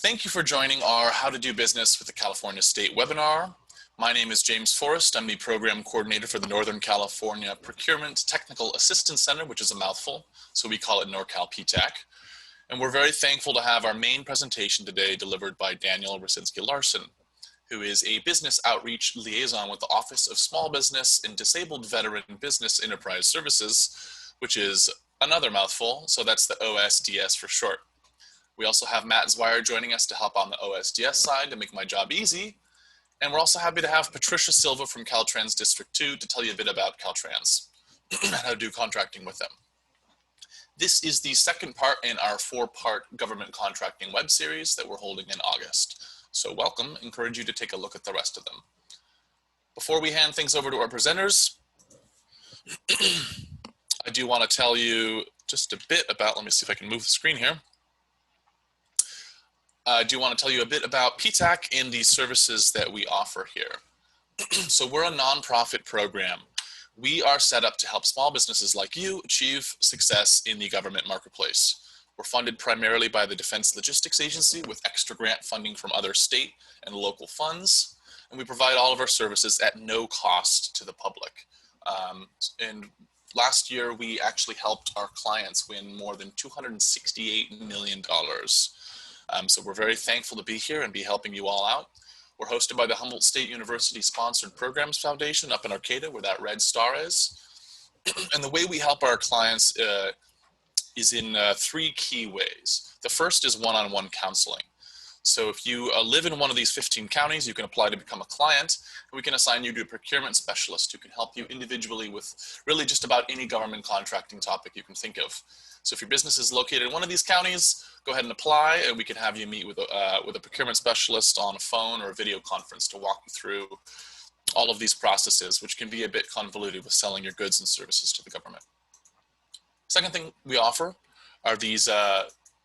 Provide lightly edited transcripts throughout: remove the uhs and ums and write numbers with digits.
Thank you for joining our How to Do Business with the California State webinar. My name is James Forrest. I'm the program coordinator for the Northern California Procurement Technical Assistance Center, which is a mouthful, so we call it Norcal PTAC. And we're very thankful to have our main presentation today delivered by Daniel Rosinski-Larson, who is a business outreach liaison with the Office of Small Business and Disabled Veteran Business Enterprise Services, which is another mouthful, so that's the OSDS for short. We also have Matt Zweier joining us to help on the OSDS side to make my job easy. And we're also happy to have Patricia Silva from Caltrans District 2 to tell you a bit about Caltrans and how to do contracting with them. This is the second part in our 4-part government contracting web series that we're holding in August. So welcome, encourage you to take a look at the rest of them. Before we hand things over to our presenters, I do want to tell you just a bit about, let me see if I can move the screen here. I do want to tell you a bit about PTAC and the services that we offer here. So we're a nonprofit program. We are set up to help small businesses like you achieve success in the government marketplace. We're funded primarily by the Defense Logistics Agency with extra grant funding from other state and local funds. And we provide all of our services at no cost to the public. And last year, we actually helped our clients win more than $268 million. So we're very thankful to be here and be helping you all out. We're hosted by the Humboldt State University Sponsored Programs Foundation up in Arcata, where that red star is. And the way we help our clients is in 3 key ways. The first is one-on-one counseling. So if you live in one of these 15 counties, you can apply to become a client, and we can assign you to a procurement specialist who can help you individually with really just about any government contracting topic you can think of. So if your business is located in one of these counties, go ahead and apply, and we can have you meet with a procurement specialist on a phone or a video conference to walk you through all of these processes, which can be a bit convoluted with selling your goods and services to the government. Second thing we offer are these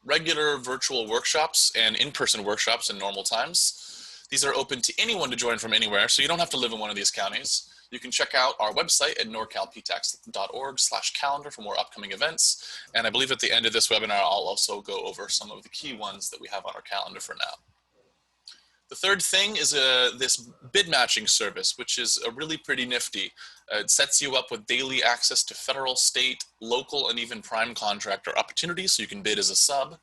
regular virtual workshops and in-person workshops in normal times. These are open to anyone to join from anywhere, so you don't have to live in one of these counties. You can check out our website at norcalptacs.org/calendar for more upcoming events. And I believe at the end of this webinar, I'll also go over some of the key ones that we have on our calendar for now. The third thing is this bid matching service, which is really pretty nifty. It sets you up with daily access to federal, state, local, and even prime contractor opportunities, so you can bid as a sub.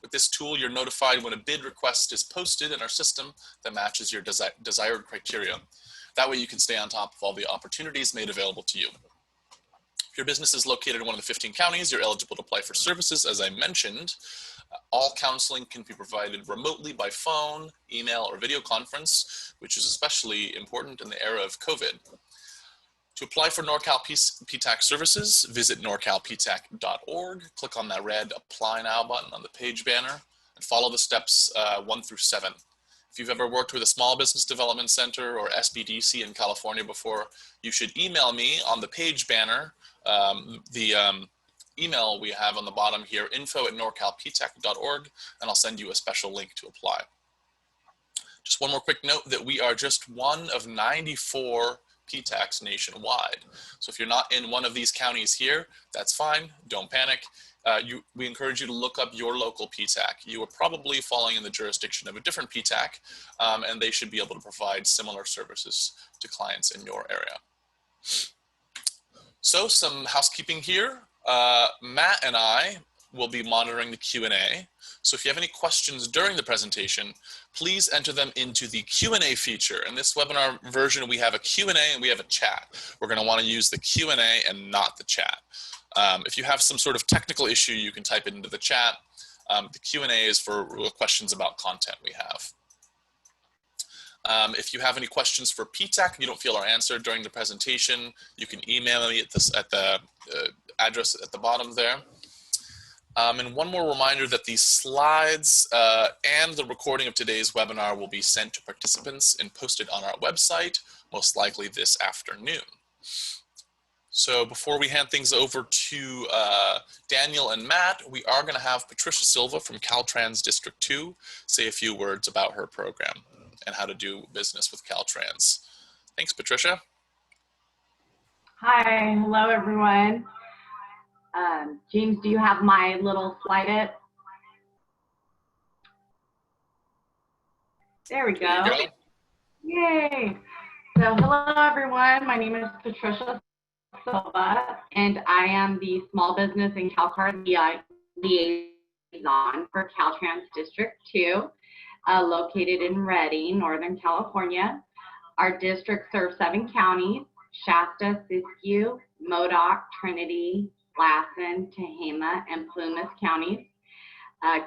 With this tool, you're notified when a bid request is posted in our system that matches your desired criteria. That way you can stay on top of all the opportunities made available to you. If your business is located in one of the 15 counties, you're eligible to apply for services, as I mentioned. All counseling can be provided remotely by phone, email, or video conference, which is especially important in the era of COVID. To apply for Norcal PTAC services, visit norcalptac.org, click on that red Apply Now button on the page banner, and follow the steps 1 through 7. If you've ever worked with a small business development center or SBDC in California before, you should email me on the page banner, email we have on the bottom here, info@norcalptac.org, and I'll send you a special link to apply. Just one more quick note that we are just one of 94 PTACs nationwide. So if you're not in one of these counties here, that's fine, don't panic. We encourage you to look up your local PTAC. You are probably falling in the jurisdiction of a different PTAC, and they should be able to provide similar services to clients in your area. So some housekeeping here. Matt and I will be monitoring the Q&A. So if you have any questions during the presentation, please enter them into the Q&A feature. In this webinar version, we have a Q&A and we have a chat. We're going to want to use the Q&A and not the chat. If you have some sort of technical issue, you can type it into the chat. The Q&A is for questions about content we have. If you have any questions for PTAC and you don't feel are answered during the presentation, you can email me at the address at the bottom there. And one more reminder that the slides and the recording of today's webinar will be sent to participants and posted on our website, most likely this afternoon. So before we hand things over to Daniel and Matt, we are going to have Patricia Silva from Caltrans District 2 say a few words about her program and how to do business with Caltrans. Thanks, Patricia. Hi, hello everyone. James, do you have my little slide it? There we There you go. go. Yay. So hello, everyone. My name is Patricia Silva, and I am the Small Business and CalCard Liaison for Caltrans District 2, located in Redding, Northern California. Our district serves 7 counties: Shasta, Siskiyou, Modoc, Trinity, Lassen, Tehama, and Plumas counties.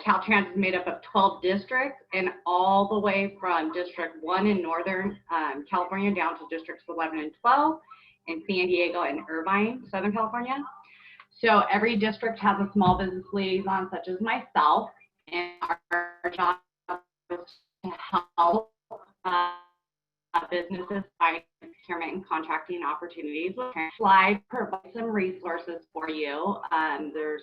Caltrans is made up of 12 districts, and all the way from District 1 in Northern California down to Districts 11 and 12 in San Diego and Irvine, Southern California. So every district has a small business liaison such as myself, and our job is to help businesses find procurement and contracting opportunities. Slide provides some resources for you. There's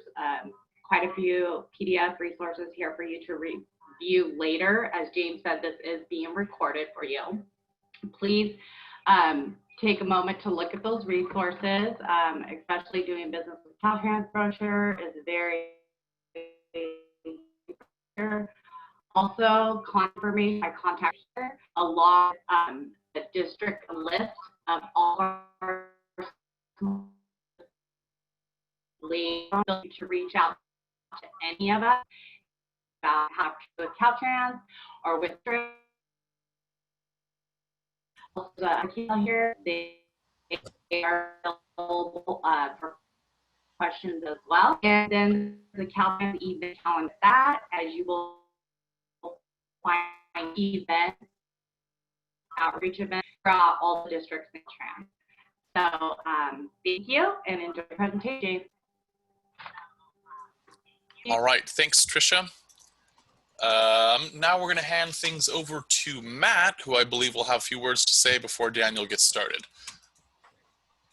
quite a few PDF resources here for you to review later. As James said, this is being recorded for you. Please take a moment to look at those resources, especially doing business with Caltrans brochure is very also confirmation by contact along the district list of all our liaisons to reach out to any of us about how to with Caltrans or with here. They are available for questions as well. And then the Caltrans event calendar that, as you will find events, outreach events throughout all the districts in Caltrans. So thank you and enjoy the presentation. All right, thanks, Tricia. Now we're going to hand things over to Matt, who I believe will have a few words to say before Daniel gets started.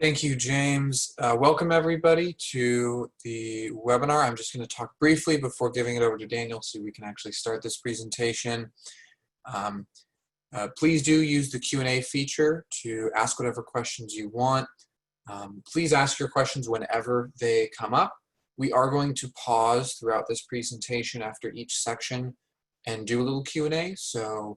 Thank you, James. Welcome, everybody, to the webinar. I'm just going to talk briefly before giving it over to Daniel so we can actually start this presentation. Please do use the Q&A feature to ask whatever questions you want. Please ask your questions whenever they come up. We are going to pause throughout this presentation after each section and do a little Q&A, so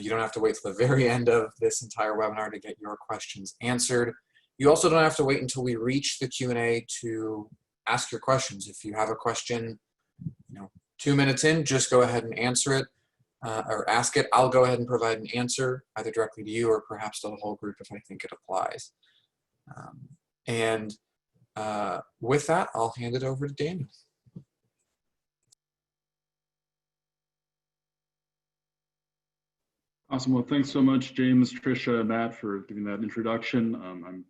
you don't have to wait till the very end of this entire webinar to get your questions answered. You also don't have to wait until we reach the Q&A to ask your questions. If you have a question, 2 minutes in, just go ahead and answer it or ask it. I'll go ahead and provide an answer either directly to you or perhaps to the whole group if I think it applies. With that, I'll hand it over to Daniel. Awesome. Well, thanks so much, James, Tricia, and Matt, for giving that introduction. I'm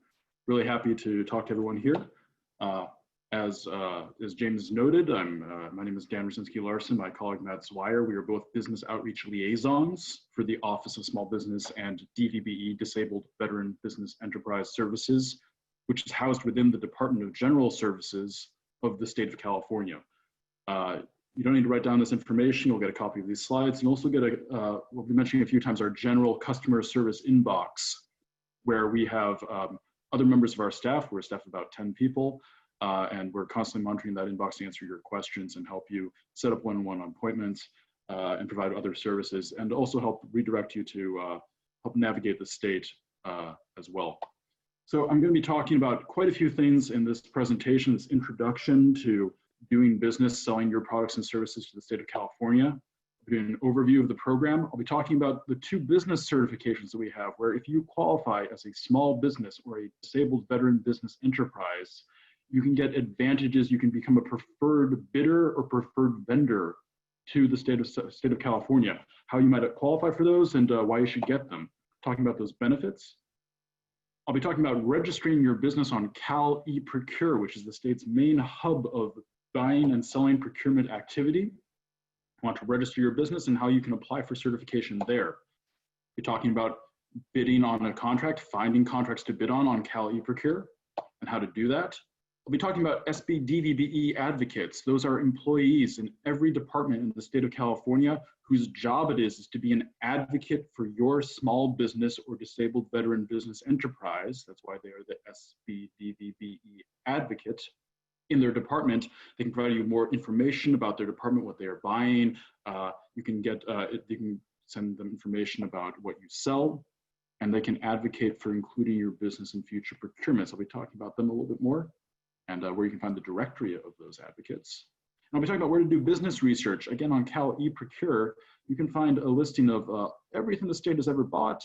really happy to talk to everyone here. As James noted, my name is Dan Rosinsky-Larson. My colleague Matt Zweier. We are both business outreach liaisons for the Office of Small Business and DVBE Disabled Veteran Business Enterprise Services, which is housed within the Department of General Services of the state of California. You don't need to write down this information. You'll get a copy of these slides. You'll also get we'll be mentioning a few times, our general customer service inbox, where we have other members of our staff. We're a staff of about 10 people, and we're constantly monitoring that inbox to answer your questions and help you set up one-on-one appointments and provide other services, and also help redirect you to help navigate the state as well. So I'm going to be talking about quite a few things in this presentation, this introduction to doing business, selling your products and services to the state of California. I'll be doing an overview of the program. I'll be talking about the 2 business certifications that we have, where if you qualify as a small business or a disabled veteran business enterprise, you can get advantages. You can become a preferred bidder or preferred vendor to the state of California. How you might qualify for those and why you should get them. Talking about those benefits. I'll be talking about registering your business on CalProcure, which is the state's main hub of buying and selling procurement activity. I want to register your business and how you can apply for certification there. We're talking about bidding on a contract, finding contracts to bid on CalProcure, and how to do that. We'll be talking about SB DVBE advocates. Those are employees in every department in the state of California whose job it is to be an advocate for your small business or disabled veteran business enterprise. That's why they are the SB DVBE advocate. In their department, they can provide you more information about their department, what they are buying. You can send them information about what you sell, and they can advocate for including your business in future procurements. I'll be talking about them a little bit more, and where you can find the directory of those advocates. And I'll be talking about where to do business research. Again, on CalProcure, you can find a listing of everything the state has ever bought,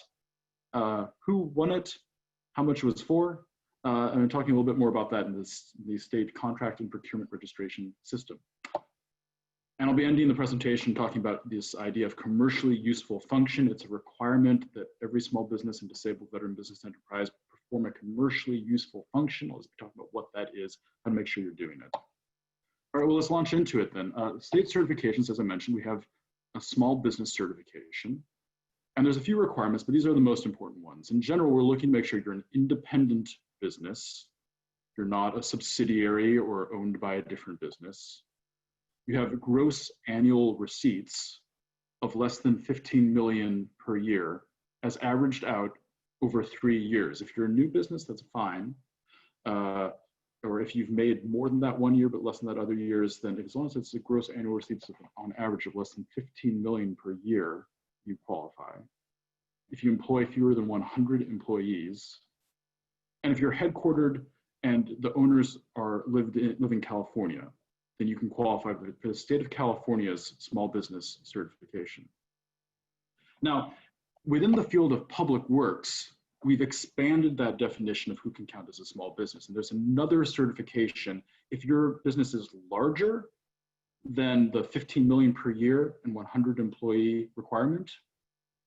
who won it, how much it was for, and I'm talking a little bit more about that in the state contract and procurement registration system. And I'll be ending the presentation talking about this idea of commercially useful function. It's a requirement that every small business and disabled veteran business enterprise perform a commercially useful function. I'll just be talking about what that is, how to make sure you're doing it. All right, well, let's launch into it then. State certifications, as I mentioned, we have a small business certification. And there's a few requirements, but these are the most important ones. In general, we're looking to make sure you're an independent business. You're not a subsidiary or owned by a different business. You have gross annual receipts of less than 15 million per year as averaged out over 3 years. If you're a new business, that's fine. Or if you've made more than that 1 year, but less than that other years, then as long as it's a gross annual receipts of, on average of less than 15 million per year, you qualify. If you employ fewer than 100 employees, and if you're headquartered and the owners live in California, then you can qualify for the state of California's small business certification. Now, within the field of public works, we've expanded that definition of who can count as a small business. And there's another certification. If your business is larger than the 15 million per year and 100 employee requirement,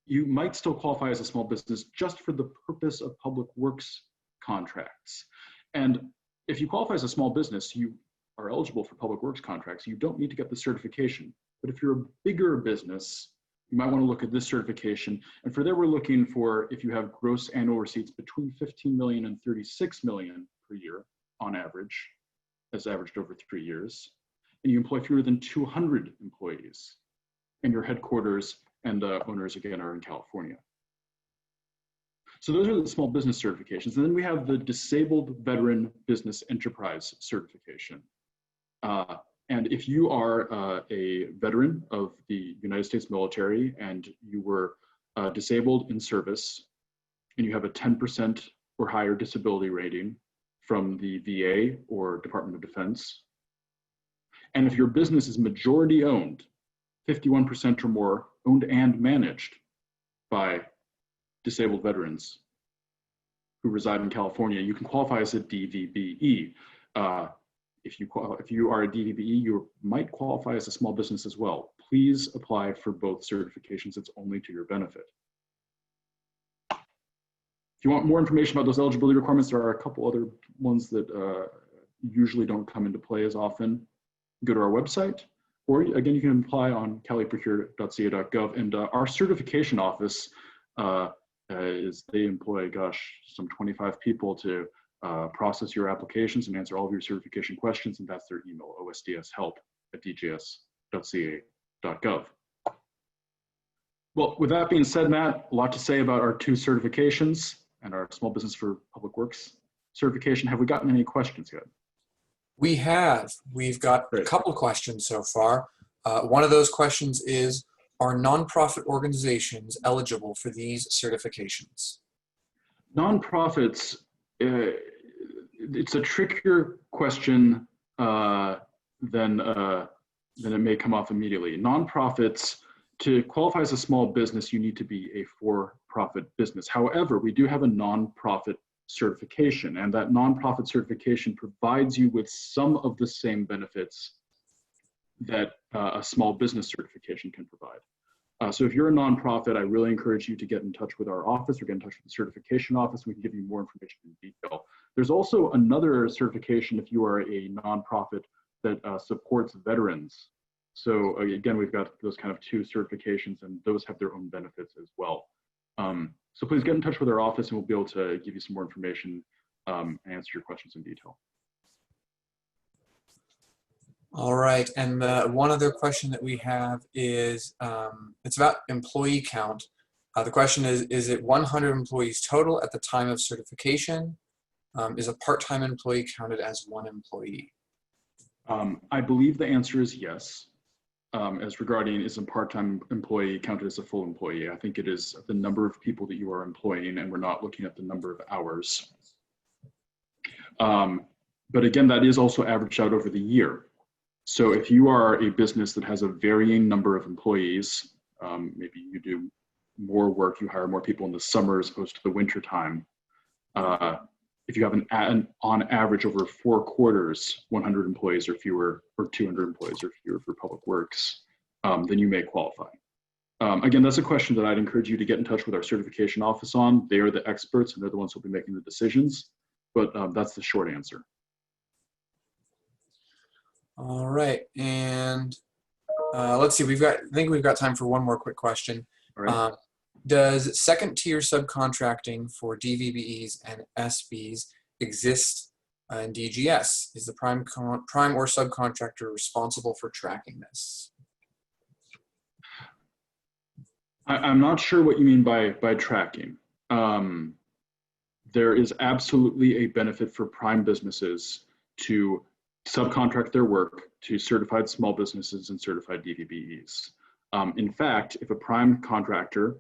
you might still qualify as a small business just for the purpose of public works contracts. And if you qualify as a small business, you are eligible for public works contracts. You don't need to get the certification. But if you're a bigger business, you might want to look at this certification. And for there, we're looking for if you have gross annual receipts between 15 million and 36 million per year on average, as averaged over 3 years, and you employ fewer than 200 employees, and your headquarters and owners, again, are in California. So those are the small business certifications. And then we have the Disabled Veteran Business Enterprise certification. And if you are a veteran of the United States military and you were disabled in service and you have a 10% or higher disability rating from the VA or Department of Defense, and if your business is majority owned, 51% or more owned and managed by disabled veterans who reside in California, you can qualify as a DVBE. If you are a DVBE, you might qualify as a small business as well. Please apply for both certifications. It's only to your benefit. If you want more information about those eligibility requirements, there are a couple other ones that usually don't come into play as often. Go to our website, or again, you can apply on caliprocure.ca.gov. And our certification office they employ, some 25 people to process your applications and answer all of your certification questions, and that's their email, osdshelp@djs.ca.gov. Well, with that being said, Matt, a lot to say about our 2 certifications and our Small Business for Public Works certification. Have we gotten any questions yet? We have. We've got a couple questions so far. One of those questions is, are nonprofit organizations eligible for these certifications? Nonprofits, it's a trickier question than it may come off immediately. Nonprofits, to qualify as a small business, you need to be a for-profit business. However, we do have a nonprofit certification, and that nonprofit certification provides you with some of the same benefits that a small business certification can provide. So if you're a nonprofit, I really encourage you to get in touch with our office or get in touch with the certification office. We can give you more information in detail. There's also another certification if you are a nonprofit that supports veterans. So again, we've got those kind of 2 certifications, and those have their own benefits as well. So please get in touch with our office, and we'll be able to give you some more information and answer your questions in detail. All right, and one other question that we have is, it's about employee count. The question is it 100 employees total at the time of certification? Is a part-time employee counted as 1 employee? I believe the answer is yes. as regarding is a part-time employee counted as a full employee. I think it is the number of people that you are employing, and we're not looking at the number of hours. But again, that is also averaged out over the year. So if you are a business that has a varying number of employees, maybe you do more work, you hire more people in the summer as opposed to the winter time. If you have on average over 4 quarters, 100 employees or fewer, or 200 employees or fewer for public works, then you may qualify. Again, that's a question that I'd encourage you to get in touch with our certification office on. They are the experts and they're the ones who'll be making the decisions, but that's the short answer. All right, and let's see, I think we've got time for one more quick question. All right. Does second tier subcontracting for DVBEs and SBs exist in DGS? Is the prime or subcontractor responsible for tracking this? I'm not sure what you mean by tracking. There is absolutely a benefit for prime businesses to subcontract their work to certified small businesses and certified DVBEs. In fact, if a prime contractor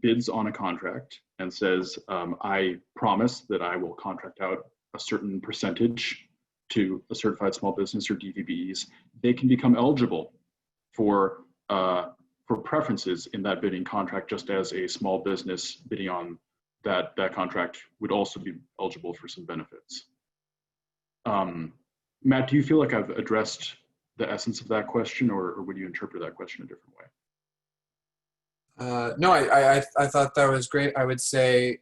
bids on a contract and says, I promise that I will contract out a certain percentage to a certified small business or DVBEs, they can become eligible for preferences in that bidding contract, just as a small business bidding on that contract would also be eligible for some benefits. Matt, do you feel like I've addressed the essence of that question, or would you interpret that question a different way? No, I thought that was great. I would say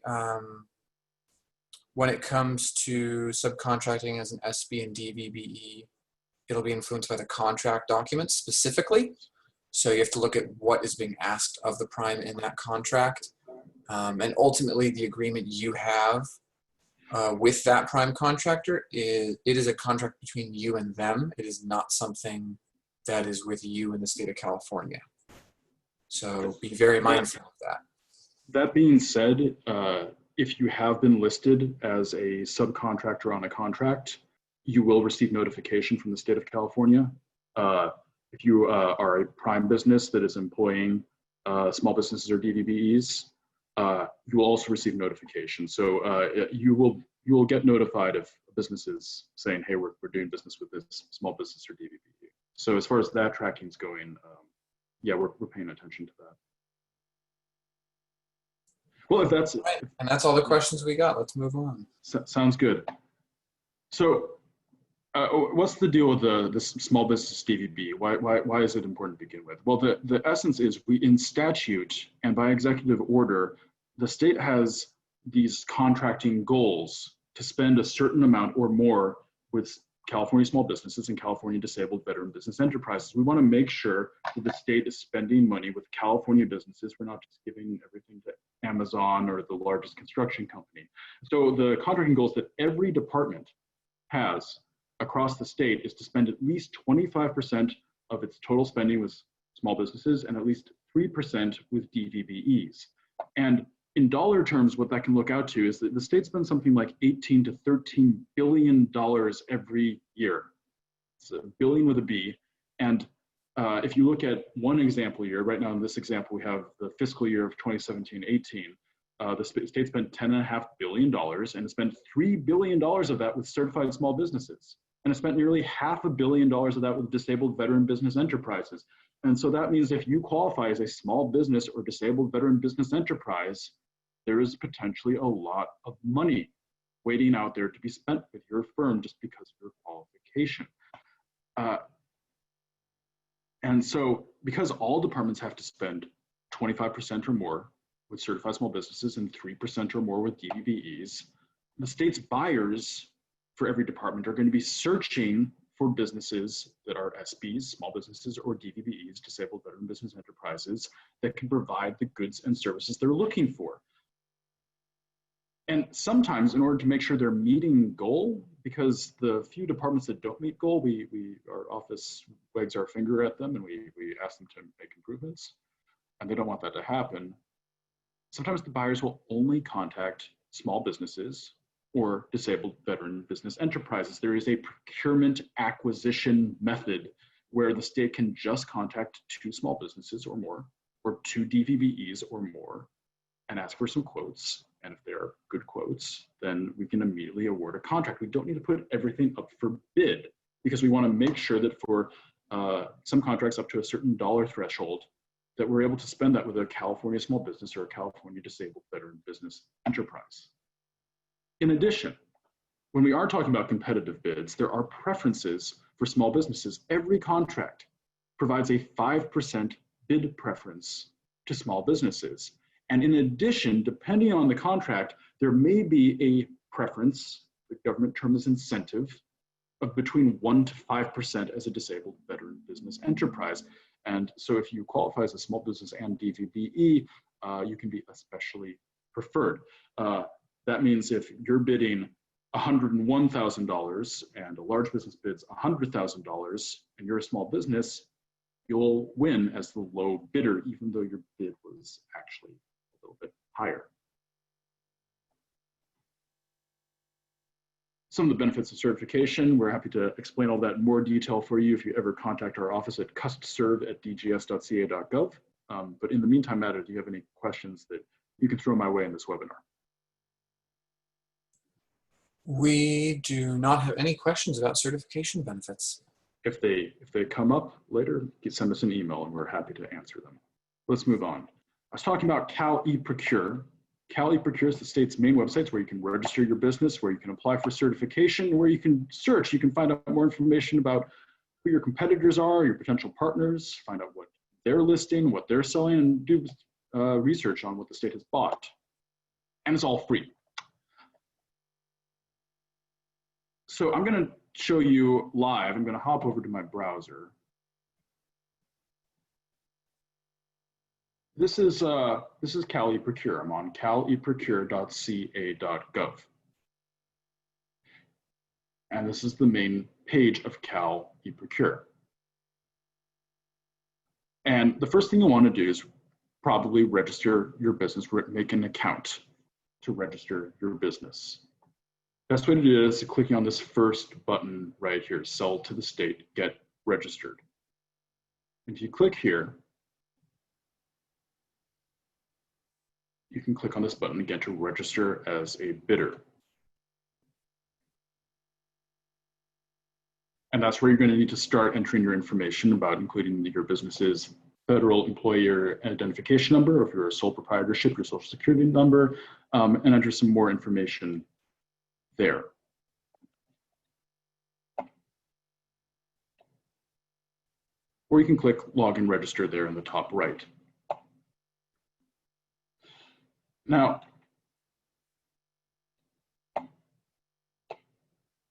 when it comes to subcontracting as an SB and DVBE, it'll be influenced by the contract documents specifically. So you have to look at what is being asked of the prime in that contract. And ultimately the agreement you have with that prime contractor it is a contract between you and them. It is not something that is with you in the state of California. So be very mindful of that. That being said, if you have been listed as a subcontractor on a contract, you will receive notification from the state of California. If you are a prime business that is employing small businesses or DVBEs, you will also receive notification. So you will get notified of businesses saying, hey, we're doing business with this small business or DVBE. So as far as that tracking is going, yeah, we're paying attention to that. Well, if that's right. And that's all the questions we got. Let's move on. Sounds good. So what's the deal with the small business DVB? Why is it important to begin with? Well, the essence is in statute and by executive order, the state has these contracting goals to spend a certain amount or more with California small businesses and California disabled veteran business enterprises. We want to make sure that the state is spending money with California businesses. We're not just giving everything to Amazon or the largest construction company. So the contracting goals that every department has across the state is to spend at least 25% of its total spending with small businesses and at least 3% with DVBEs. And in dollar terms, what that can look out to is that the state spends something like $18 to $13 billion every year. It's a billion with a B. And if you look at one example year, right now in this example, we have the fiscal year of 2017-18. The state spent $10.5 billion and it spent $3 billion of that with certified small businesses. And it spent nearly $500 million of that with disabled veteran business enterprises. And so that means if you qualify as a small business or disabled veteran business enterprise, there is potentially a lot of money waiting out there to be spent with your firm just because of your qualification. And so because all departments have to spend 25% or more with certified small businesses and 3% or more with DVBEs, the state's buyers for every department are going to be searching for businesses that are SBs, small businesses, or DVBEs, disabled veteran business enterprises, that can provide the goods and services they're looking for. And sometimes in order to make sure they're meeting goal, because the few departments that don't meet goal, our office wags our finger at them and we ask them to make improvements, and they don't want that to happen. Sometimes the buyers will only contact small businesses or disabled veteran business enterprises. There is a procurement acquisition method where the state can just contact 2 small businesses or more, or 2 DVBEs or more, and ask for some quotes. And if they're good quotes, then we can immediately award a contract. We don't need to put everything up for bid, because we want to make sure that for some contracts up to a certain dollar threshold, that we're able to spend that with a California small business or a California disabled veteran business enterprise. In addition, when we are talking about competitive bids, there are preferences for small businesses. Every contract provides a 5% bid preference to small businesses. And in addition, depending on the contract, there may be a preference, the government term is incentive, of between 1 to 5% as a disabled veteran business enterprise. And so if you qualify as a small business and DVBE, you can be especially preferred. That means if you're bidding $101,000 and a large business bids $100,000 and you're a small business, you'll win as the low bidder, even though your bid was actually a little bit higher. Some of the benefits of certification, we're happy to explain all that in more detail for you if you ever contact our office at custserve@dgs.ca.gov. But in the meantime, Matt, do you have any questions that you can throw my way in this webinar? We do not have any questions about certification benefits. If they come up later, you can send us an email and we're happy to answer them. Let's move on. I was talking about CalProcure. CalProcure is the state's main websites where you can register your business, where you can apply for certification, where you can search. You can find out more information about who your competitors are, your potential partners, find out what they're listing, what they're selling, and do research on what the state has bought. And it's all free. So I'm going to show you live. I'm going to hop over to my browser. This is CalProcure. I'm on calprocure.ca.gov. And this is the main page of CalProcure. And the first thing you want to do is probably register your business, make an account to register your business. Best way to do it is clicking on this first button right here, Sell to the State, Get Registered. And if you click here, you can click on this button again to register as a bidder. And that's where you're going to need to start entering your information about including your business's federal employer identification number, or if you're a sole proprietorship, your social security number, and enter some more information there. Or you can click Log and Register there in the top right. Now,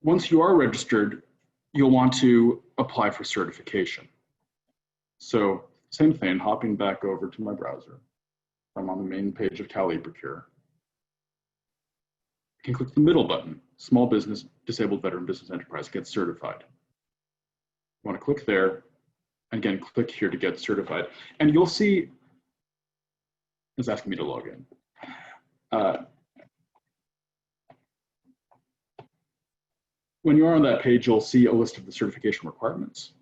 once you are registered, you'll want to apply for certification. So same thing, hopping back over to my browser. I'm on the main page of CalProcure. You can click the middle button, Small Business, Disabled Veteran Business Enterprise, Get Certified. You want to click there, and again, click here to get certified. And you'll see, it's asking me to log in. When you are on that page, you'll see a list of the certification requirements.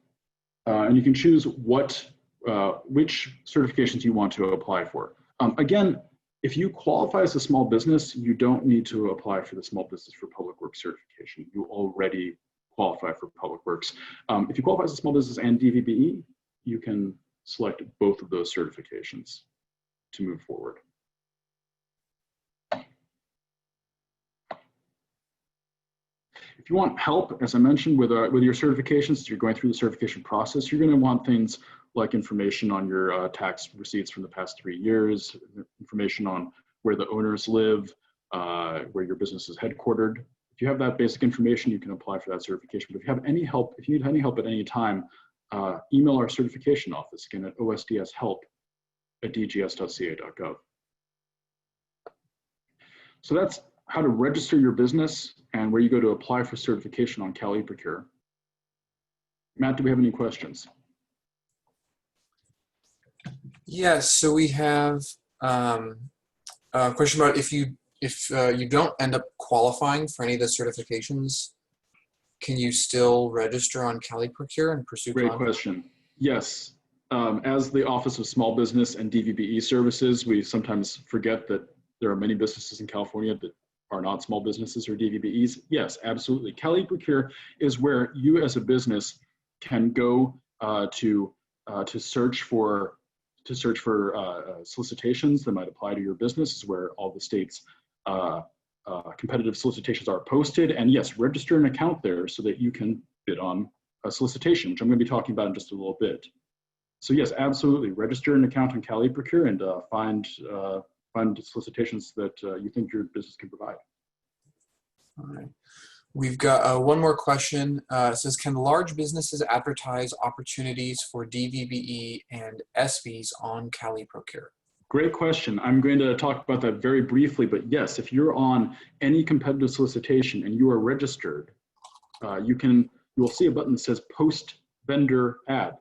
And you can choose which certifications you want to apply for. Again, if you qualify as a small business, you don't need to apply for the Small Business for Public Works certification. You already qualify for Public Works. If you qualify as a small business and DVBE, you can select both of those certifications to move forward. If you want help, as I mentioned, with your certifications, you're going through the certification process, you're going to want things like information on your tax receipts from the past 3 years, information on where the owners live, where your business is headquartered. If you have that basic information, you can apply for that certification. But if you have any help, if you need any help at any time, email our certification office, again, at osdshelp@dgs.ca.gov. So that's how to register your business and where you go to apply for certification on CalProcure. Matt, do we have any questions? Yes, so we have a question about if you don't end up qualifying for any of the certifications, can you still register on CalProcure and pursue Great contracts? question. Yes. As the Office of Small Business and DVBE Services, we sometimes forget that there are many businesses in California that are not small businesses or DVBEs. Yes, absolutely. CalProcure is where you as a business can go to search for solicitations that might apply to your business. Is where all the state's competitive solicitations are posted. And yes, register an account there so that you can bid on a solicitation, which I'm going to be talking about in just a little bit. So yes, absolutely. Register an account on CalProcure and find solicitations that you think your business can provide. All right. We've got one more question. It says, can large businesses advertise opportunities for DVBE and SBs on CalProcure? Great question. I'm going to talk about that very briefly, but yes, if you're on any competitive solicitation and you are registered, you will see a button that says post vendor ad.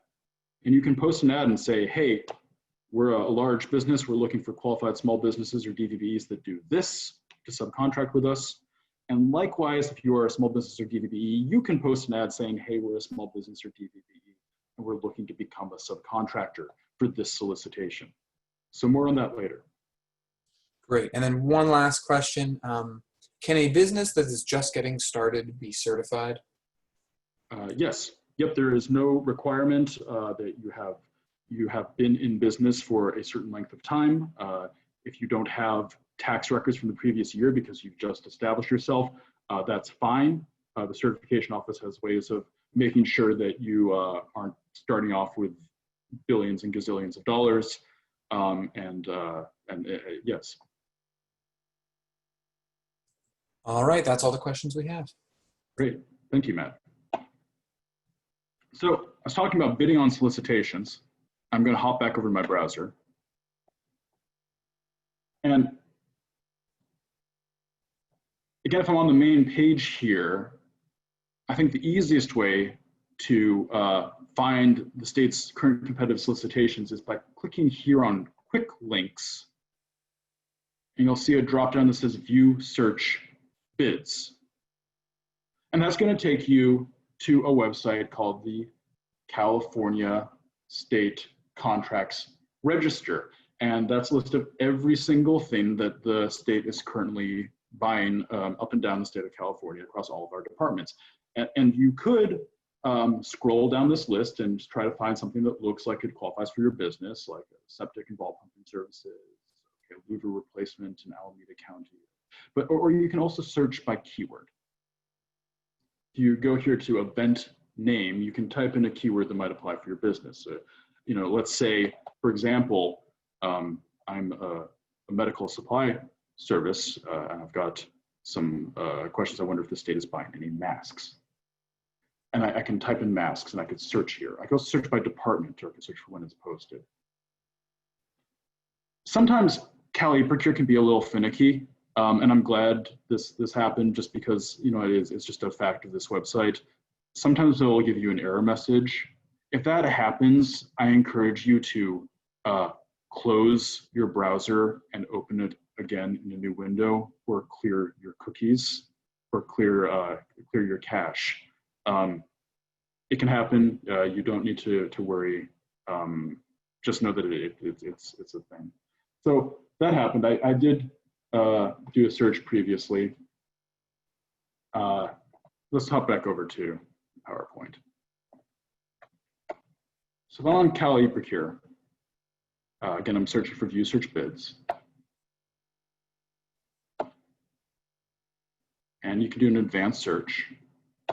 And you can post an ad and say, hey, we're a large business. We're looking for qualified small businesses or DVBEs that do this to subcontract with us. And likewise, if you are a small business or DVBE, you can post an ad saying, hey, we're a small business or DVBE, and we're looking to become a subcontractor for this solicitation. So more on that later. Great. And then one last question. Can a business that is just getting started be certified? Yes. Yep, there is no requirement that you have been in business for a certain length of time. If you don't have tax records from the previous year because you've just established yourself, that's fine. The certification office has ways of making sure that you aren't starting off with billions and gazillions of dollars. Yes. All right, that's all the questions we have. Great, thank you, Matt. So I was talking about bidding on solicitations. I'm going to hop back over to my browser. And again, if I'm on the main page here, I think the easiest way to find the state's current competitive solicitations is by clicking here on Quick Links. And you'll see a drop-down that says View Search Bids. And that's going to take you to a website called the California State Contracts Register. And that's a list of every single thing that the state is currently buying up and down the state of California across all of our departments. And you could scroll down this list and try to find something that looks like it qualifies for your business, like a septic and ball pumping services, a louver replacement in Alameda County. Or you can also search by keyword. If you go here to event name, you can type in a keyword that might apply for your business. So, let's say, for example, I'm a medical supply service, and I've got some questions. I wonder if the state is buying any masks. And I can type in masks and I could search here. I can also search by department, or I can search for when it's posted. Sometimes CalProcure can be a little finicky, and I'm glad this happened just because it's just a fact of this website. Sometimes it will give you an error message. If that happens, I encourage you to close your browser and open it again in a new window, or clear your cookies, or clear your cache. It can happen. You don't need to worry. Just know that it's a thing. So that happened. I did do a search previously. Let's hop back over to PowerPoint. So if I'm on CalProcure, again, I'm searching for View Search Bids. And you can do an advanced search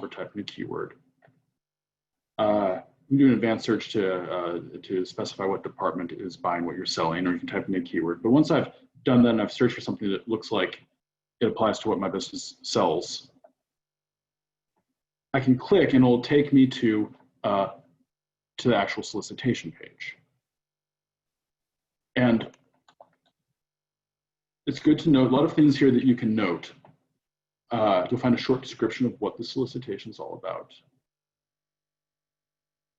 or type in a keyword. You can do an advanced search to specify what department is buying what you're selling, or you can type in a keyword. But once I've done that and I've searched for something that looks like it applies to what my business sells, I can click and it'll take me to the actual solicitation page. And it's good to note a lot of things here that you can note. You'll find a short description of what the solicitation is all about.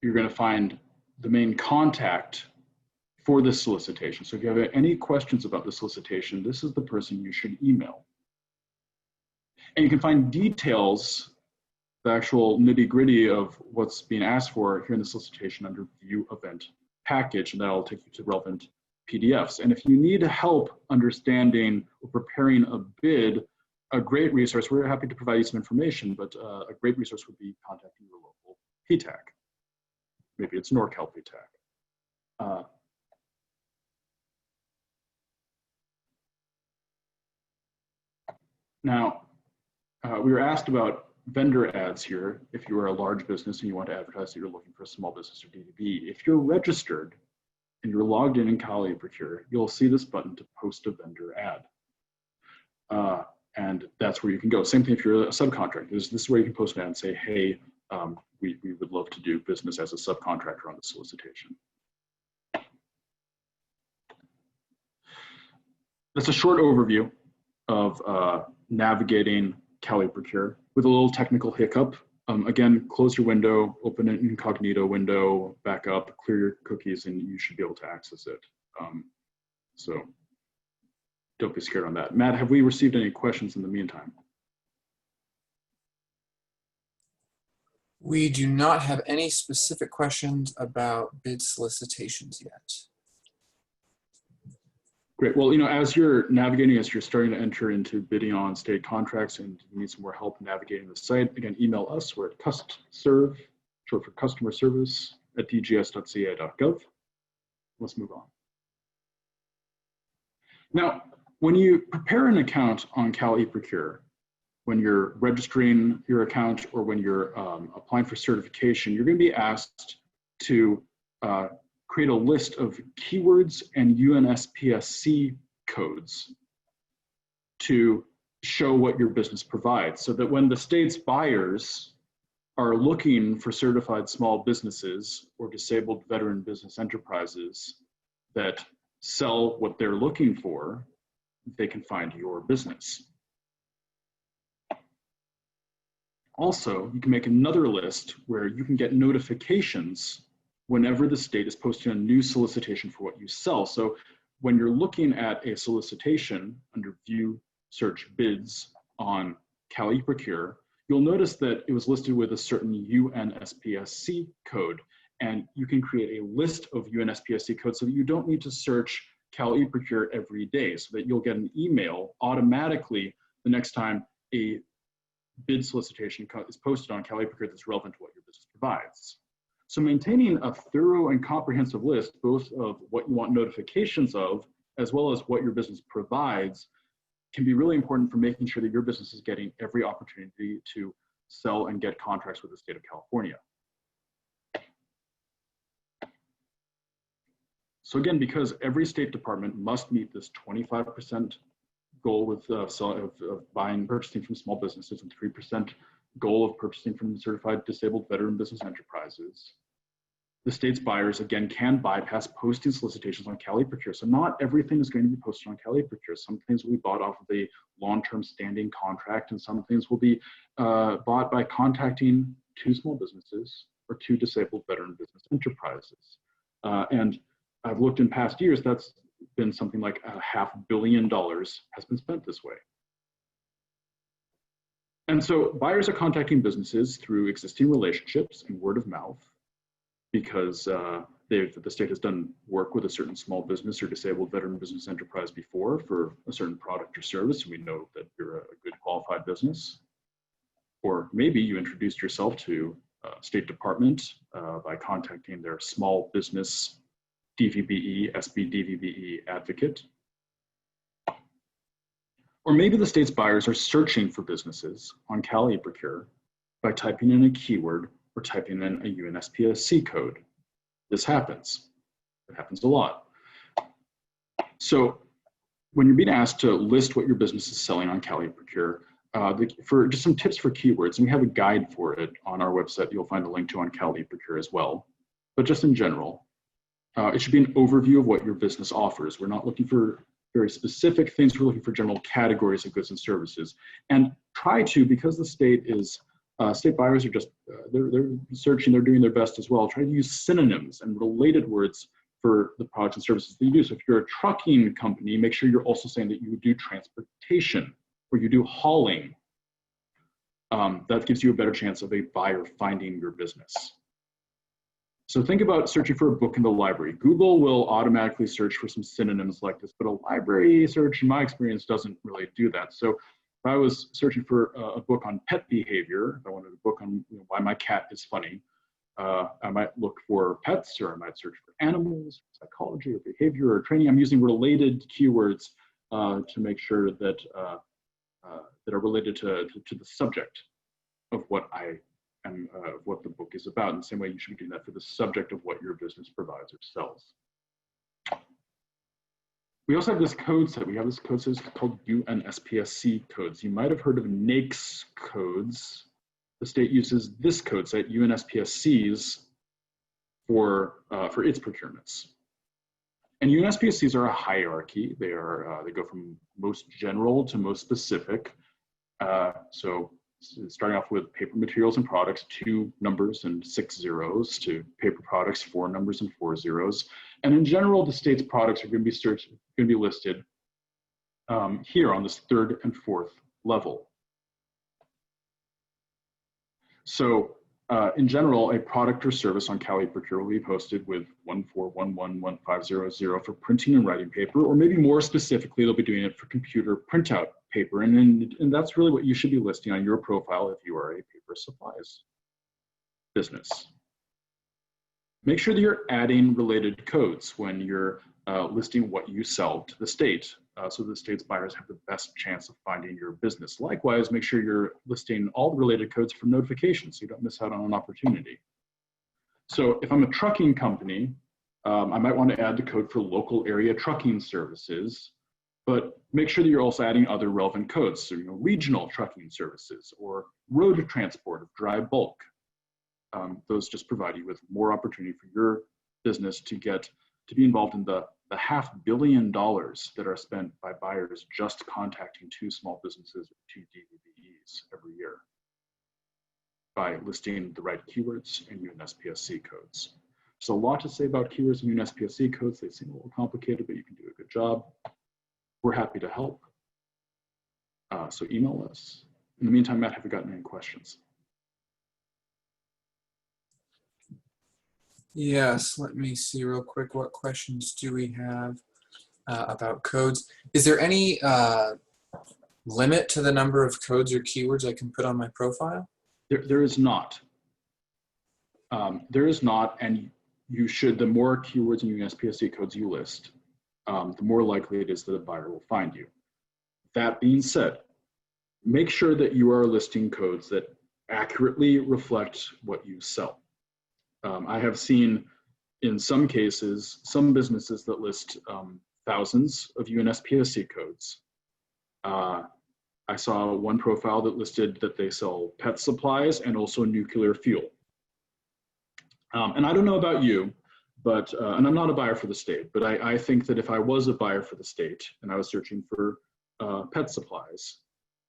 You're going to find the main contact for this solicitation. So if you have any questions about the solicitation, this is the person you should email. And you can find details the actual nitty-gritty of what's being asked for here in the solicitation under View Event Package, and that'll take you to relevant PDFs. And if you need help understanding or preparing a bid, a great resource, we're happy to provide you some information, but a great resource would be contacting your local PTAC. Maybe it's Norcal PTAC. Now, we were asked about vendor ads here. If you are a large business and you want to advertise that you're looking for a small business or DVB, if you're registered and you're logged in CalProcure, you'll see this button to post a vendor ad. And that's where you can go. Same thing if you're a subcontractor. This is where you can post an ad and say, hey, we would love to do business as a subcontractor on the solicitation. That's a short overview of navigating CalProcure with a little technical hiccup. Again, close your window, open an incognito window, back up, clear your cookies, and you should be able to access it. So don't be scared on that. Matt, have we received any questions in the meantime? We do not have any specific questions about bid solicitations yet. Great. Well, you know, as you're navigating, as you're starting to enter into bidding on state contracts and you need some more help navigating the site, again, email us. We're at custserve, short for customer service, at dgs.ca.gov. Let's move on. Now, when you prepare an account on CalProcure, when you're registering your account or when you're applying for certification, you're going to be asked to create a list of keywords and UnsPSC codes to show what your business provides, so that when the state's buyers are looking for certified small businesses or disabled veteran business enterprises that sell what they're looking for, they can find your business. Also, you can make another list where you can get notifications whenever the state is posting a new solicitation for what you sell. So when you're looking at a solicitation under View Search Bids on CalProcure, you'll notice that it was listed with a certain UnsPSC code, and you can create a list of UnsPSC codes so that you don't need to search CalProcure every day, so that you'll get an email automatically the next time a bid solicitation is posted on CalProcure that's relevant to what your business provides. So maintaining a thorough and comprehensive list, both of what you want notifications of, as well as what your business provides, can be really important for making sure that your business is getting every opportunity to sell and get contracts with the state of California. So again, because every state department must meet this 25% goal with purchasing from small businesses and 3% goal of purchasing from certified disabled veteran business enterprises, the state's buyers, again, can bypass posting solicitations on CalProcure. So not everything is going to be posted on CalProcure. Some things will be bought off of a long-term standing contract, and some things will be bought by contacting 2 small businesses or 2 disabled veteran business enterprises. And I've looked in past years, that's been something like $500 million has been spent this way. And so buyers are contacting businesses through existing relationships and word of mouth, because the state has done work with a certain small business or disabled veteran business enterprise before for a certain product or service, and we know that you're a good qualified business. Or maybe you introduced yourself to State Department by contacting their small business DVBE, DVBE advocate. Or maybe the state's buyers are searching for businesses on CalProcure by typing in a keyword or typing in a UnsPSC code. This happens. It happens a lot. So when you're being asked to list what your business is selling on CalProcure, for just some tips for keywords, and we have a guide for it on our website. You'll find a link to on CalProcure as well. But just in general, it should be an overview of what your business offers. We're not looking for very specific things. We're looking for general categories of goods and services. And try to, because the state is, state buyers are just, they're searching, they're doing their best as well. Try to use synonyms and related words for the products and services that you do. So if you're a trucking company, make sure you're also saying that you do transportation or you do hauling. that gives you a better chance of a buyer finding your business. So think about searching for a book in the library. Google will automatically search for some synonyms like this, but a library search, in my experience, doesn't really do that. So if I was searching for a book on pet behavior, if I wanted a book on why my cat is funny, I might look for pets, or I might search for animals, psychology, or behavior, or training. I'm using related keywords to make sure that that are related to the subject of what what the book is about. In the same way, you should be doing that for the subject of what your business provides or sells. We also have this code set. We have this code set called UnsPSC Codes. You might have heard of NAICS codes. The state uses this code set, UnsPSCs, for its procurements. And UnsPSCs are a hierarchy. They go from most general to most specific. So starting off with paper materials and products, 2 numbers and 6 zeros, to paper products, 4 numbers and 4 zeros. And in general, the state's products are going to be listed here on this 3rd and 4th level. So in general, a product or service on CalProcure will be posted with 141111500 for printing and writing paper, or maybe more specifically, they'll be doing it for computer printout paper. And that's really what you should be listing on your profile if you are a paper supplies business. Make sure that you're adding related codes when you're listing what you sell to the state, so the state's buyers have the best chance of finding your business. Likewise, make sure you're listing all the related codes for notifications so you don't miss out on an opportunity. So if I'm a trucking company, I might want to add the code for local area trucking services, but make sure that you're also adding other relevant codes. So, regional trucking services or road transport of dry bulk. Those just provide you with more opportunity for your business to be involved in the $500 million that are spent by buyers just contacting 2 small businesses or 2 DVBEs every year by listing the right keywords and UnsPSC codes. So a lot to say about keywords and UnsPSC codes. They seem a little complicated, but you can do a good job. We're happy to help. So email us. In the meantime, Matt, have you gotten any questions? Yes, let me see real quick. What questions do we have about codes? Is there any limit to the number of codes or keywords I can put on my profile? There is not. There is not, and you should, the more keywords and UnsPSC codes you list, the more likely it is that a buyer will find you. That being said, make sure that you are listing codes that accurately reflect what you sell. I have seen, in some cases, some businesses that list thousands of UnsPSC codes. I saw one profile that listed that they sell pet supplies and also nuclear fuel. And I don't know about you, but, and I'm not a buyer for the state, but I think that if I was a buyer for the state and I was searching for pet supplies,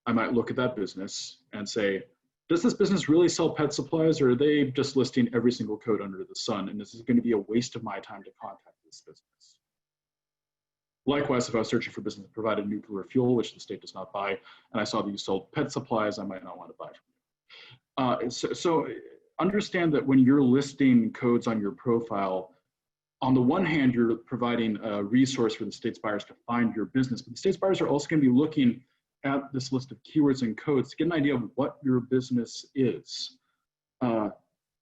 I might look at that business and say, does this business really sell pet supplies, or are they just listing every single code under the sun? And this is going to be a waste of my time to contact this business. Likewise, if I was searching for business that provided nuclear fuel, which the state does not buy, and I saw that you sold pet supplies, I might not want to buy from you. So understand that when you're listing codes on your profile, on the one hand, you're providing a resource for the state's buyers to find your business, but the state's buyers are also going to be looking at this list of keywords and codes to get an idea of what your business is.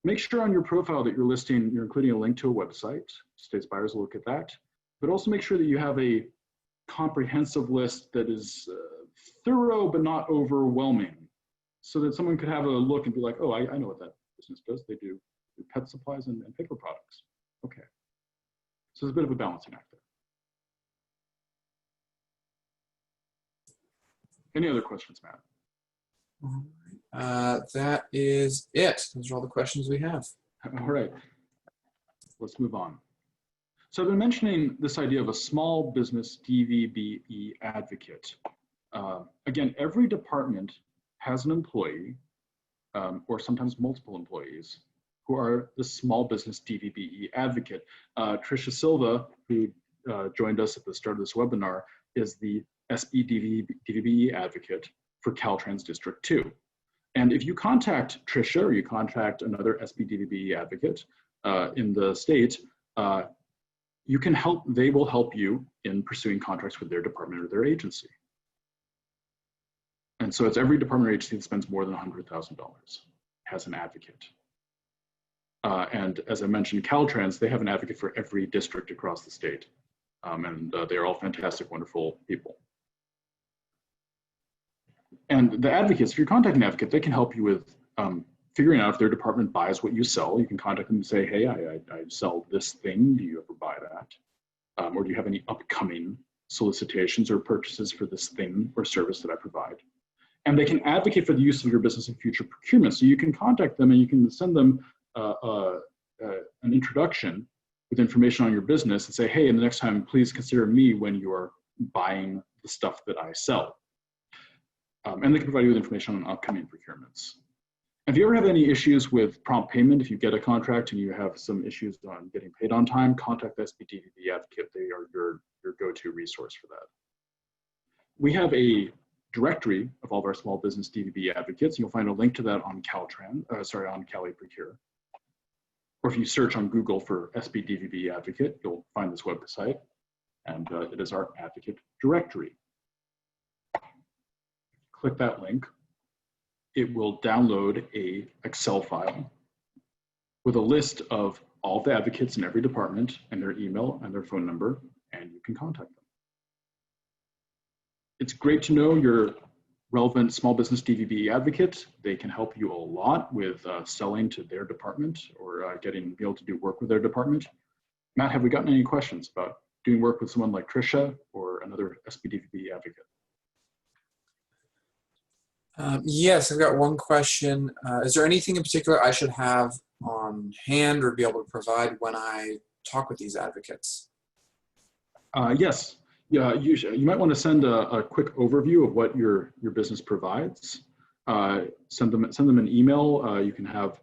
Make sure on your profile that you're including a link to a website. State's buyers will look at that, but also make sure that you have a comprehensive list that is thorough but not overwhelming, so that someone could have a look and be like, oh, I know what that business does. They do pet supplies and paper products. Okay. So there's a bit of a balancing act there. Any other questions, Matt? That is it. Those are all the questions we have. All right, let's move on. So I've been mentioning this idea of a small business DVBE advocate. Again, every department has an employee, or sometimes multiple employees, who are the small business DVBE advocate. Tricia Silva, who joined us at the start of this webinar, is the SE DVBE advocate for Caltrans District 2. And if you contact Tricia or you contact another SBDVB advocate in the state, you can help, they will help you in pursuing contracts with their department or their agency. And so it's every department or agency that spends more than $100,000 has an advocate. And as I mentioned, Caltrans, they have an advocate for every district across the state. And they're all fantastic, wonderful people. And the advocates, if you're contacting an advocate, they can help you with figuring out if their department buys what you sell. You can contact them and say, hey, I sell this thing. Do you ever buy that? Or do you have any upcoming solicitations or purchases for this thing or service that I provide? And they can advocate for the use of your business in future procurement. So you can contact them and you can send them an introduction with information on your business and say, hey, in the next time, please consider me when you are buying the stuff that I sell. And they can provide you with information on upcoming procurements. If you ever have any issues with prompt payment, if you get a contract and you have some issues on getting paid on time, contact the SBDVB advocate. They are your go-to resource for that. We have a directory of all of our small business DVB advocates. You'll find a link to that on on CalProcure. Or if you search on Google for SBDVB advocate, you'll find this website, and it is our advocate directory. Click that link. It will download a Excel file with a list of all the advocates in every department and their email and their phone number, and you can contact them. It's great to know your relevant small business DVB advocate. They can help you a lot with selling to their department or be able to do work with their department. Matt, have we gotten any questions about doing work with someone like Tricia or another SBDVB advocate? Yes, I've got one question. Is there anything in particular I should have on hand or be able to provide when I talk with these advocates? Yes. Yeah, you might want to send a quick overview of what your business provides. Send them an email. You can have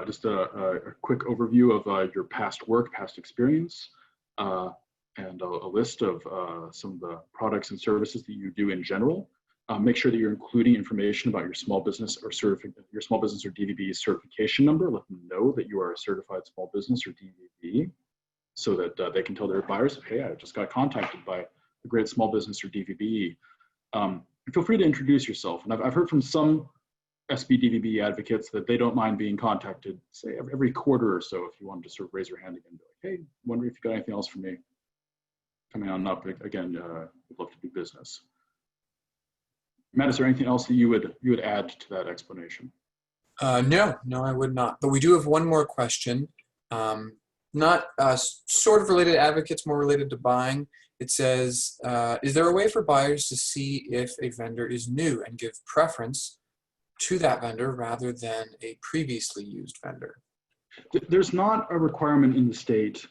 just a quick overview of your past work, past experience, and a list of some of the products and services that you do in general. Make sure that you're including information about your small business or DVB certification number. Let them know that you are a certified small business or DVB, so that they can tell their buyers, hey, I just got contacted by a great small business or DVB. Feel free to introduce yourself. And I've heard from some SBDVB advocates that they don't mind being contacted, say every quarter or so, if you wanted to sort of raise your hand again, be like, hey, wondering if you got anything else for me coming on up. Again, we'd love to do business. Matt, is there anything else that you would add to that explanation? No, I would not. But we do have one more question. Not sort of related to advocates, more related to buying. It says, is there a way for buyers to see if a vendor is new and give preference to that vendor rather than a previously used vendor? There's not a requirement in the state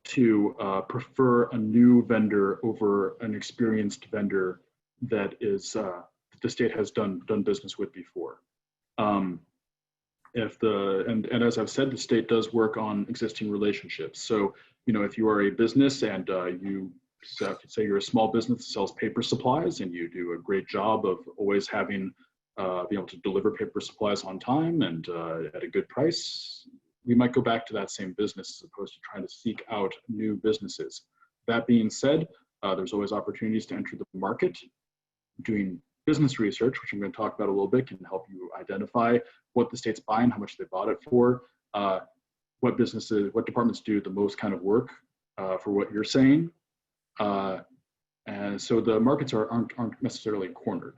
to prefer a new vendor over an experienced vendor that is the state has done business with before. And as I've said, the state does work on existing relationships. So, if you are a business and you say you're a small business that sells paper supplies and you do a great job of always having, being able to deliver paper supplies on time and at a good price, we might go back to that same business as opposed to trying to seek out new businesses. That being said, there's always opportunities to enter the market. Doing business research, which I'm going to talk about a little bit, can help you identify what the state's buying, how much they bought it for, what departments do the most kind of work for what you're saying. And so the markets aren't necessarily cornered.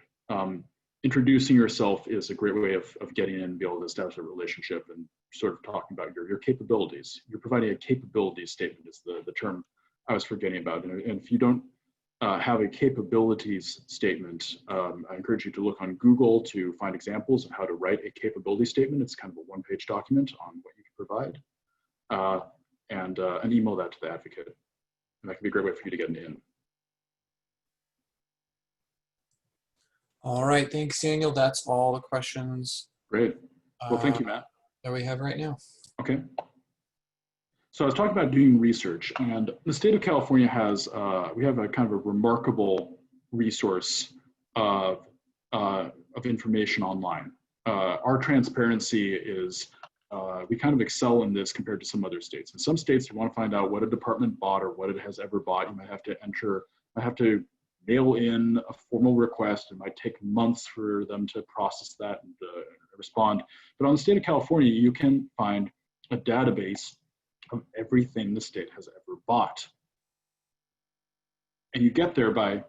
Introducing yourself is a great way of getting in and be able to establish a relationship and sort of talking about your capabilities. You're providing a capabilities statement is the term I was forgetting about. And if you don't have a capabilities statement, I encourage you to look on Google to find examples of how to write a capability statement. It's kind of a one-page document on what you can provide, and email that to the advocate. And that can be a great way for you to get in. All right, thanks, Daniel. That's all the questions. Great. Well, thank you, Matt. That we have right now. Okay. So I was talking about doing research, and the state of California has, we have a kind of a remarkable resource of information online. our transparency is, we kind of excel in this compared to some other states. In some states, you want to find out what a department bought or what it has ever bought. You might have to mail in a formal request. It might take months for them to process that and respond. But on the state of California, you can find a database of everything the state has ever bought. And you get there by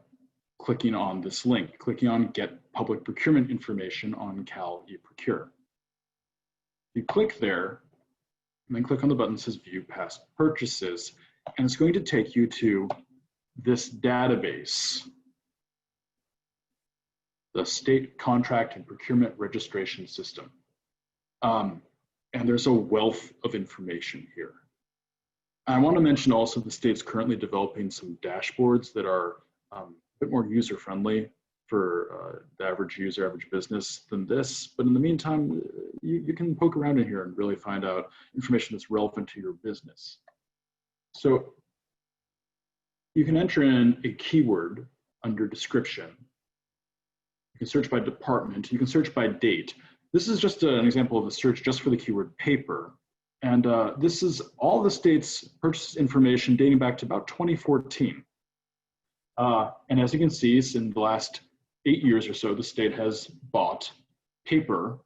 clicking on this link, clicking on Get Public Procurement Information on CalProcure. You click there, and then click on the button that says View Past Purchases, and it's going to take you to this database, the State Contract and Procurement Registration System. And there's a wealth of information here. I want to mention also the state's currently developing some dashboards that are a bit more user-friendly for the average user, average business than this. But in the meantime, you can poke around in here and really find out information that's relevant to your business. So you can enter in a keyword under description. You can search by department. You can search by date. This is just an example of a search just for the keyword paper. And this is all the state's purchase information dating back to about 2014. And as you can see, in the last 8 years or so, the state has bought paper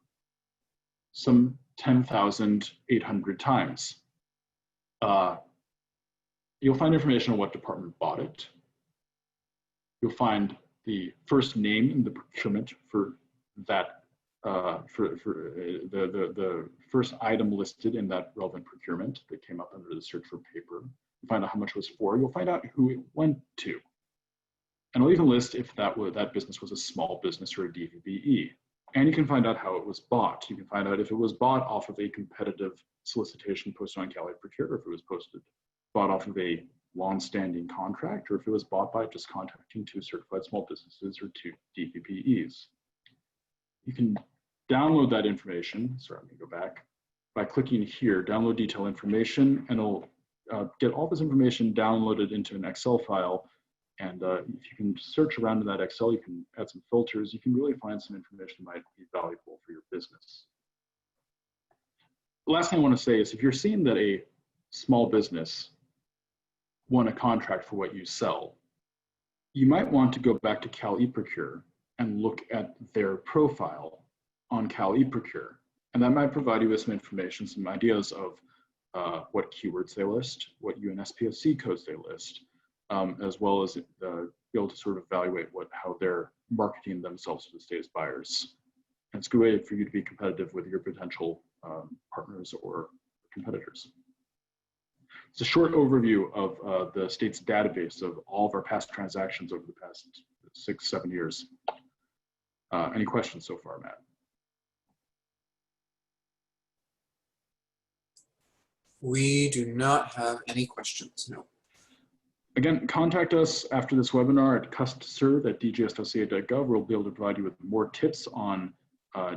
some 10,800 times. You'll find information on what department bought it. You'll find the first name in the procurement for that, the first item listed in that relevant procurement that came up under the search for paper. You'll find out how much it was for. You'll find out who it went to. And it'll even list if that business was a small business or a DVBE. And you can find out how it was bought. You can find out if it was bought off of a competitive solicitation posted on CalProcure, or if it was bought off of a long-standing contract, or if it was bought by just contacting 2 certified small businesses or 2 DVBEs. You can download that information, sorry, I'm gonna go back, by clicking here, download detailed information, and it'll get all this information downloaded into an Excel file. And if you can search around in that Excel, you can add some filters, you can really find some information that might be valuable for your business. The last thing I want to say is if you're seeing that a small business won a contract for what you sell, you might want to go back to CalProcure and look at their profile on CalProcure. And that might provide you with some information, some ideas of what keywords they list, what UnsPSC codes they list, as well as be able to sort of evaluate how they're marketing themselves to the state's buyers. And it's a good way for you to be competitive with your potential partners or competitors. It's a short overview of the state's database of all of our past transactions over the past 6-7 years. Any questions so far, Matt? We do not have any questions, no. Again, contact us after this webinar at custserve@dgs.ca.gov. We'll be able to provide you with more tips on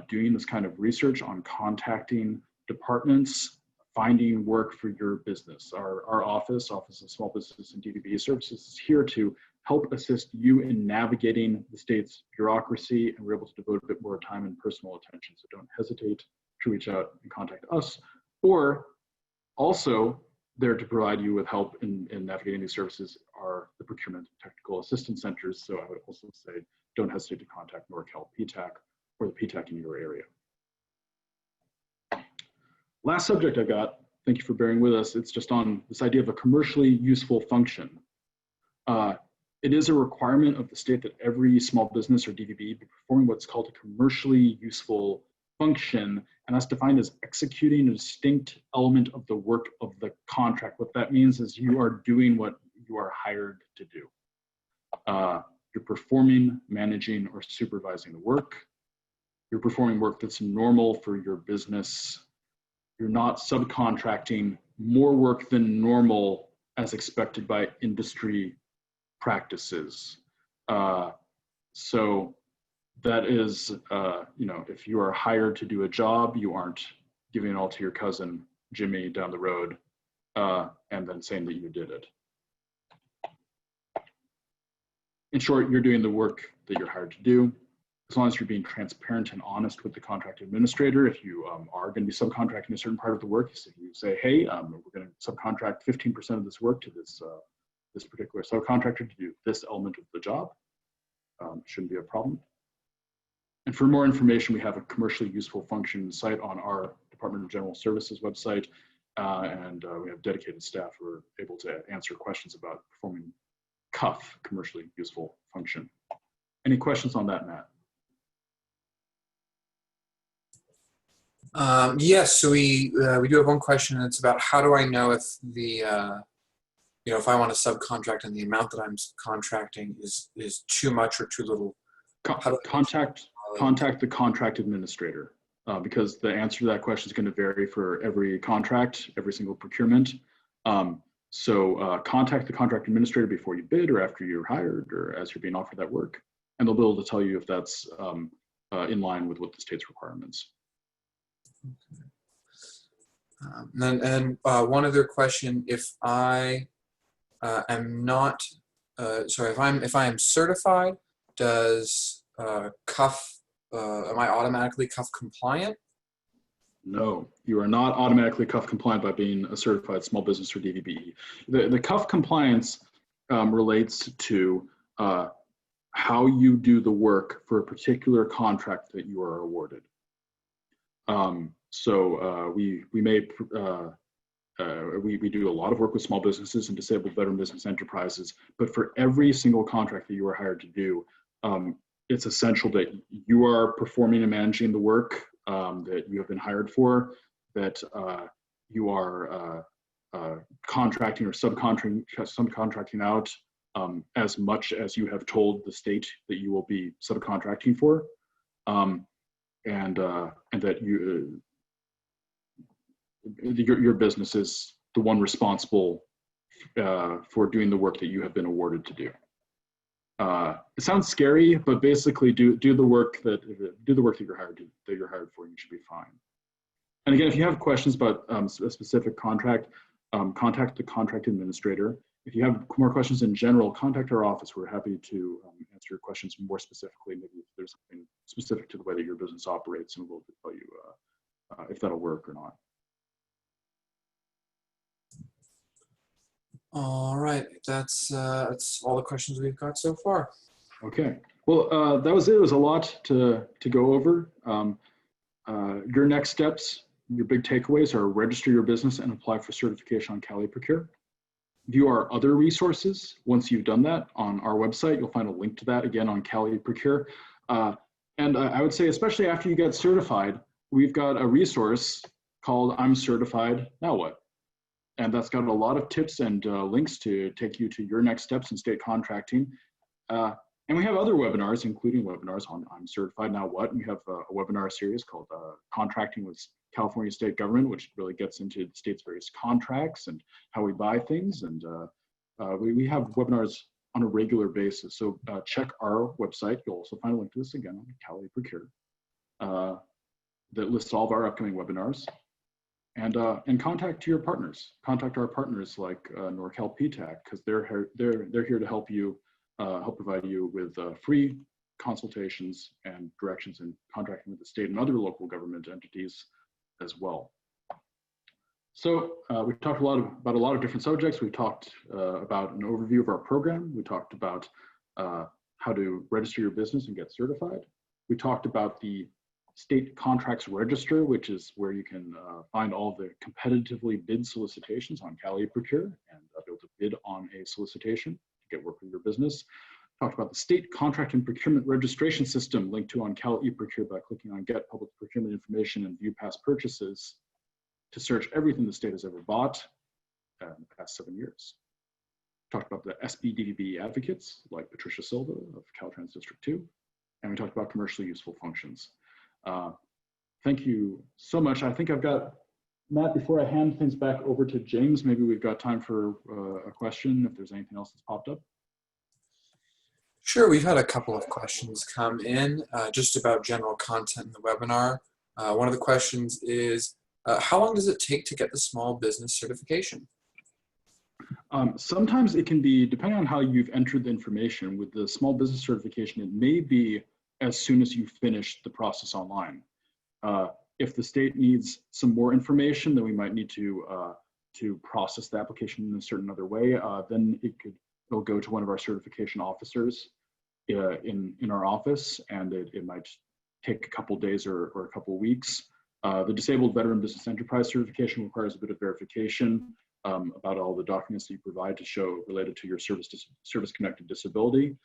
doing this kind of research, on contacting departments, finding work for your business. Our Office of Small Business and DVBE Services is here to help assist you in navigating the state's bureaucracy, and we're able to devote a bit more time and personal attention. So don't hesitate to reach out and contact us, or also there to provide you with help in navigating these services are the Procurement Technical Assistance Centers. So I would also say, don't hesitate to contact Norcal PTAC or the PTAC in your area. Last subject I've got, thank you for bearing with us, it's just on this idea of a commercially useful function. It is a requirement of the state that every small business or DVBE be performing what's called a commercially useful function, and that's defined as executing a distinct element of the work of the contract. What that means is you are doing what you are hired to do. You're performing, managing, or supervising the work. You're performing work that's normal for your business. You're not subcontracting more work than normal as expected by industry practices. So that is, if you are hired to do a job, you aren't giving it all to your cousin Jimmy down the road and then saying that you did it. In short, you're doing the work that you're hired to do. as long as you're being transparent and honest with the contract administrator. If you are going to be subcontracting a certain part of the work, if you say, hey, we're going to subcontract 15% of this work to this, this particular subcontractor to do this element of the job, shouldn't be a problem. And for more information, we have a commercially useful function site on our Department of General Services website, and we have dedicated staff who are able to answer questions about performing CUF, commercially useful function. Any questions on that, Matt? Yes, so we do have one question, and it's about how do I know if the if I want to subcontract and the amount that I'm contracting is too much or too little? Contact the contract administrator, because the answer to that question is going to vary for every contract, every single procurement. So contact the contract administrator before you bid or after you're hired or as you're being offered that work, and they'll be able to tell you if that's in line with what the state's requirements. Okay. And one other question: if I am not, sorry, if I am certified, does CUF am I automatically CUF compliant? No, you are not automatically CUF compliant by being a certified small business or DVBE. The CUF compliance relates to how you do the work for a particular contract that you are awarded. We do a lot of work with small businesses and disabled veteran business enterprises, but for every single contract that you are hired to do, it's essential that you are performing and managing the work that you have been hired for, that you are contracting or subcontracting out as much as you have told the state that you will be subcontracting for, and that your business is the one responsible for doing the work that you have been awarded to do. It sounds scary, but basically do the work that you're hired for, and you should be fine. And again, if you have questions about a specific contract, contact the contract administrator. If you have more questions in general, contact our office. We're happy to answer your questions more specifically. Maybe if there's something specific to the way that your business operates, and we'll tell you if that'll work or not. All right, that's all the questions we've got so far. Okay, well, that was it. It was a lot to go over. Your next steps, your big takeaways are register your business and apply for certification on CalProcure. View our other resources. Once you've done that on our website, you'll find a link to that again on CalProcure. And I would say, especially after you get certified, we've got a resource called I'm Certified, Now What? And that's got a lot of tips and links to take you to your next steps in state contracting. And we have other webinars, including webinars on I'm Certified, Now What? And we have a webinar series called Contracting with California State Government, which really gets into the state's various contracts and how we buy things. And we have webinars on a regular basis. So check our website. You'll also find a link to this again on CalProcure that lists all of our upcoming webinars. And contact your partners. Contact our partners like Norcal PTAC, because they're here to help you, help provide you with free consultations and directions in contracting with the state and other local government entities as well. So we've talked about a lot of different subjects. We talked about an overview of our program. We talked about how to register your business and get certified. We talked about the State Contracts Register, which is where you can find all the competitively bid solicitations on CalProcure and be able to bid on a solicitation to get work with your business. Talked about the State Contract and Procurement Registration System, linked to on CalProcure by clicking on Get Public Procurement Information and View Past Purchases to search everything the state has ever bought in the past 7 years. Talked about the SB-DVBE advocates like Patricia Silva of Caltrans District 2, and we talked about commercially useful functions. Thank you so much. I think I've got, Matt, before I hand things back over to James, maybe we've got time for a question, if there's anything else that's popped up. Sure, we've had a couple of questions come in just about general content in the webinar. One of the questions is, how long does it take to get the small business certification? Sometimes it can be, depending on how you've entered the information with the small business certification, it may be as soon as you finish the process online. If the state needs some more information, then we might need to process the application in a certain other way. Then it'll go to one of our certification officers in our office, and it might take a couple days or a couple weeks. The Disabled Veteran Business Enterprise certification requires a bit of verification about all the documents that you provide to show related to your service-connected disability.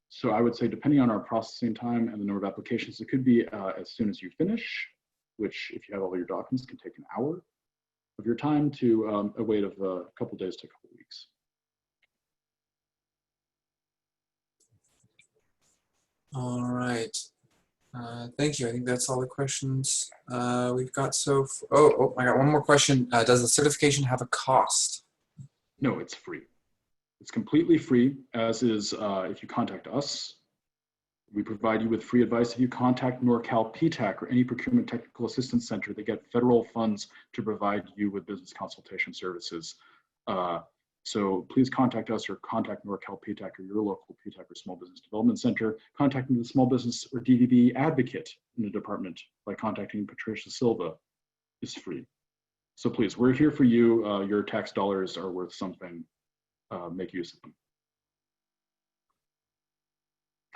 So I would say, depending on our processing time and the number of applications, it could be as soon as you finish, which, if you have all your documents, can take an hour of your time, to a wait of a couple days to a couple weeks. All right. Thank you. I think that's all the questions we've got. So, oh, I got one more question. Does the certification have a cost? No, it's free. It's completely free, as is if you contact us. We provide you with free advice if you contact Norcal PTAC or any Procurement Technical Assistance Center. They get federal funds to provide you with business consultation services. So please contact us or contact Norcal PTAC or your local PTAC or Small Business Development Center. Contacting the Small Business or DVBE advocate in the department by contacting Patricia Silva is free. So please, we're here for you. Your tax dollars are worth something. Make use of them.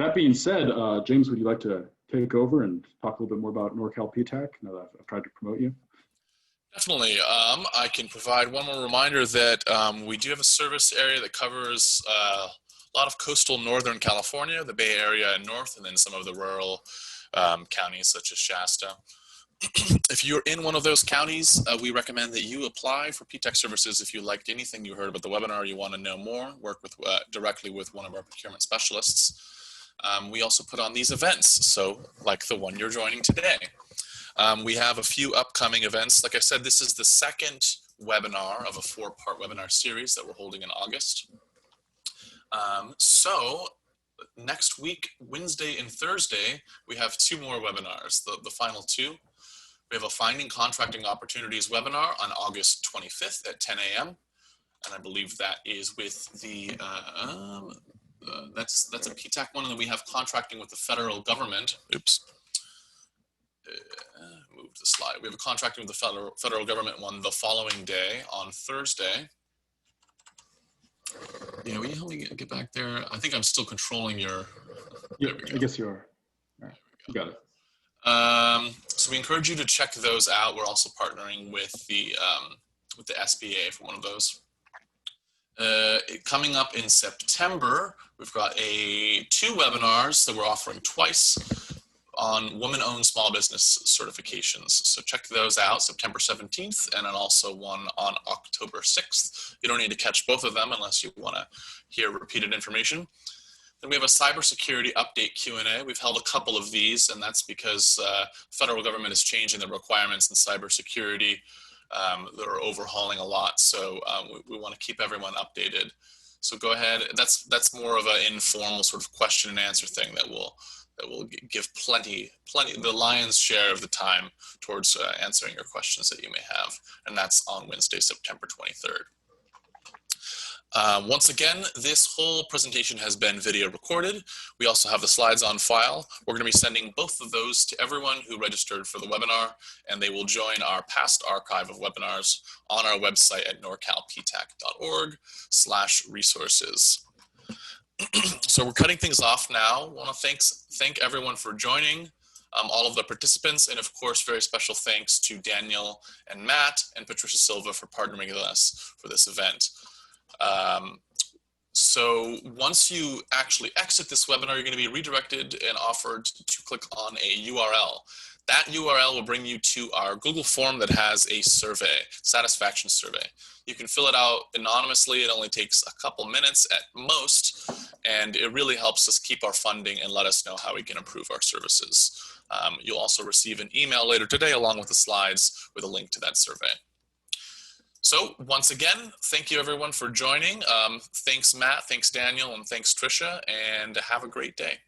That being said, James, would you like to take over and talk a little bit more about Norcal PTAC now that I've tried to promote you? Definitely. I can provide one more reminder that we do have a service area that covers a lot of coastal Northern California, the Bay Area and North, and then some of the rural counties such as Shasta. If you're in one of those counties, we recommend that you apply for PTAC services. If you liked anything you heard about the webinar, you want to know more, work with directly with one of our procurement specialists. We also put on these events, so like the one you're joining today. We have a few upcoming events. Like I said, this is the second webinar of a 4-part webinar series that we're holding in August. So next week, Wednesday and Thursday, we have 2 more webinars, the final 2. We have a Finding Contracting Opportunities webinar on August 25th at 10 a.m. And I believe that is with the, that's a PTAC one, and then we have Contracting with the Federal Government. Oops. Move the slide. We have a Contracting with the Federal Government one the following day on Thursday. Yeah, will you help me get back there? I think I'm still controlling your. Yeah, I guess you are. All right, you got it. So we encourage you to check those out. We're also partnering with the SBA for one of those. Coming up in September, we've got 2 webinars that we're offering twice on woman-owned small business certifications. So check those out, September 17th, and then also one on October 6th. You don't need to catch both of them unless you want to hear repeated information. Then we have a cybersecurity update Q&A. We've held a couple of these, and that's because the federal government is changing the requirements in cybersecurity. They're overhauling a lot, so we want to keep everyone updated. So go ahead. That's more of an informal sort of question and answer thing that will give plenty, the lion's share of the time towards answering your questions that you may have, and that's on Wednesday, September 23rd. Once again, this whole presentation has been video recorded. We also have the slides on file. We're going to be sending both of those to everyone who registered for the webinar, and they will join our past archive of webinars on our website at norcalptac.org/resources. So we're cutting things off now. I want to thank everyone for joining, all of the participants, and of course, very special thanks to Daniel and Matt and Patricia Silva for partnering with us for this event. So once you actually exit this webinar, you're going to be redirected and offered to click on a URL. That URL will bring you to our Google form that has a survey, satisfaction survey. You can fill it out anonymously. It only takes a couple minutes at most, and it really helps us keep our funding and let us know how we can improve our services. You'll also receive an email later today along with the slides with a link to that survey. So once again, thank you everyone for joining. Thanks Matt, thanks Daniel, and thanks Tricia, and have a great day.